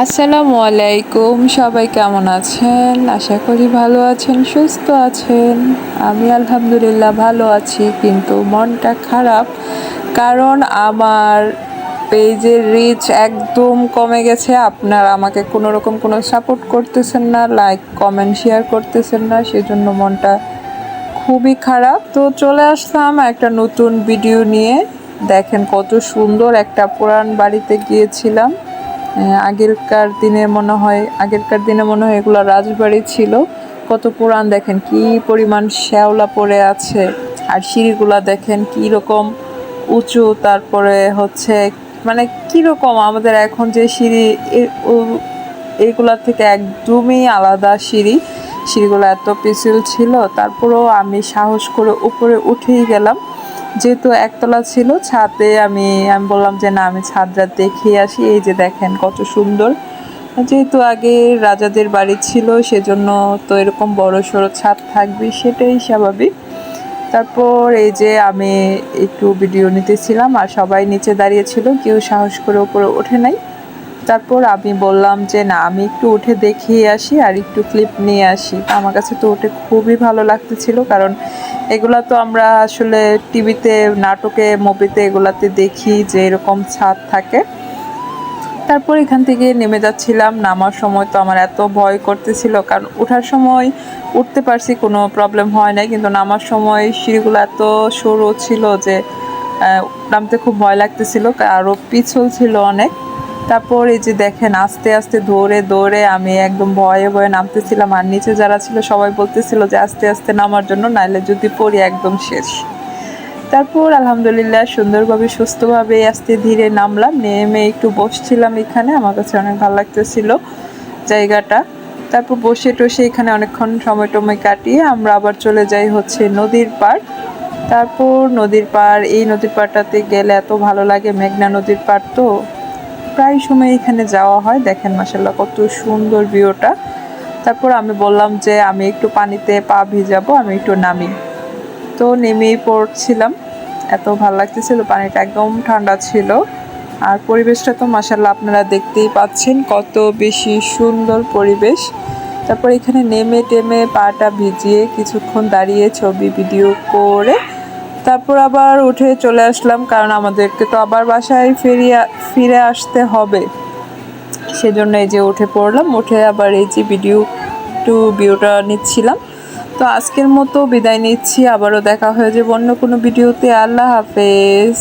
আসসালামু আলাইকুম, সবাই কেমন আছেন? আশা করি ভালো আছেন, সুস্থ আছেন। আমি আলহামদুলিল্লাহ ভালো আছি, কিন্তু মনটা খারাপ। কারণ আমার পেজের রিচ একদম কমে গেছে। আপনারা আমাকে কোনো রকম কোনো সাপোর্ট করতেছেন না, লাইক কমেন্ট শেয়ার করতেছেন না, সেজন্য মনটা খুবই খারাপ। তো চলে আসলাম একটা নতুন ভিডিও নিয়ে। দেখেন কত সুন্দর একটা পুরান বাড়িতে গিয়েছিলাম। আগেরকার দিনে মনে হয় এগুলো রাজবাড়ি ছিল। কত পুরান, দেখেন কি পরিমাণ শ্যাওলা পড়ে আছে। আর সিঁড়িগুলা দেখেন কি রকম উঁচু, তারপরে হচ্ছে মানে কীরকম আমাদের এখন যে সিঁড়ি এইগুলার থেকে একদমই আলাদা সিঁড়িগুলো এত পিছল ছিল। তারপরেও আমি সাহস করে উপরে উঠেই গেলাম, যেহেতু একতলা ছিল। ছাদে আমি বললাম যে না, আমি ছাদটা দেখিয়ে আসি। এই যে দেখেন কত সুন্দর। যেহেতু আগে রাজাদের বাড়ি ছিল, সেজন্য তো এরকম বড় সড়ো ছাদ থাকবে, সেটাই স্বাভাবিক। তারপর এই যে আমি একটু ভিডিও নিতেছিলাম, আর সবাই নিচে দাঁড়িয়েছিল, কেউ সাহস করে উপরে ওঠে নাই। তারপর আমি বললাম যে না, আমি একটু উঠে দেখিয়ে আসি আর একটু ক্লিপ নিয়ে আসি। আমার কাছে তো উঠে খুবই ভালো লাগতেছিল, কারণ এগুলা তো আমরা আসলে টিভিতে, নাটকে, মুভিতে এগুলাতে দেখি যে এরকম ছাদ থাকে। তারপর এখান থেকে নেমে যাচ্ছিলাম। নামার সময় তো আমার এত ভয় করতেছিল, কারণ ওঠার সময় উঠতে পারছি, কোনো প্রবলেম হয় নাই, কিন্তু নামার সময় সিঁড়িগুলো এত সরু ছিল যে নামতে খুব ভয় লাগতেছিল, আরও পিছল ছিল অনেক। তারপর এই যে দেখেন আস্তে আস্তে দৌড়ে দৌড়ে আমি একদম ভয়ে ভয়ে নামতেছিলাম, আর নিচে যারা ছিল সবাই বলতেছিল যে আস্তে আস্তে নামার জন্য, নাইলে যদি পড়ি একদম শেষ। তারপর আলহামদুলিল্লাহ সুন্দরভাবে সুস্থভাবে আস্তে ধীরে নামলাম। নেমে একটু বসছিলাম এখানে, আমার কাছে অনেক ভালো লাগতেছিল জায়গাটা। তারপর বসে টসে এখানে অনেকক্ষণ সময় টময় কাটিয়ে আমরা আবার চলে যাই হচ্ছে নদীর পাড়। তারপর এই নদীর পাড়টাতে গেলে এত ভালো লাগে, মেঘনা নদীর পাড় তো প্রায় সময় এখানে যাওয়া হয়। দেখেন মাশাআল্লাহ কত সুন্দর ভিউটা। তারপর আমি বললাম যে আমি একটু পানিতে পা ভিজাবো, আমি একটু নামি। তো নেমেই পড়ছিলাম, এত ভালো লাগতেছিল, পানিটা একদম ঠান্ডা ছিল। আর পরিবেশটা তো মাশাআল্লাহ আপনারা দেখতেই পাচ্ছেন, কত বেশি সুন্দর পরিবেশ। তারপর এখানে নেমে টেমে পাটা ভিজিয়ে কিছুক্ষণ দাঁড়িয়ে ছবি ভিডিও করে তারপর আবার উঠে চলে আসলাম, কারণ আমাদেরকে তো আবার বাসায় ফিরে আসতে হবে। সেজন্য এই যে উঠে পড়লাম, উঠে আবার এই যে ভিডিওটা নিচ্ছিলাম। তো আজকের মতো বিদায় নিচ্ছি, আবারও দেখা হয়ে যাবে অন্য কোনো ভিডিওতে। আল্লাহ হাফেজ।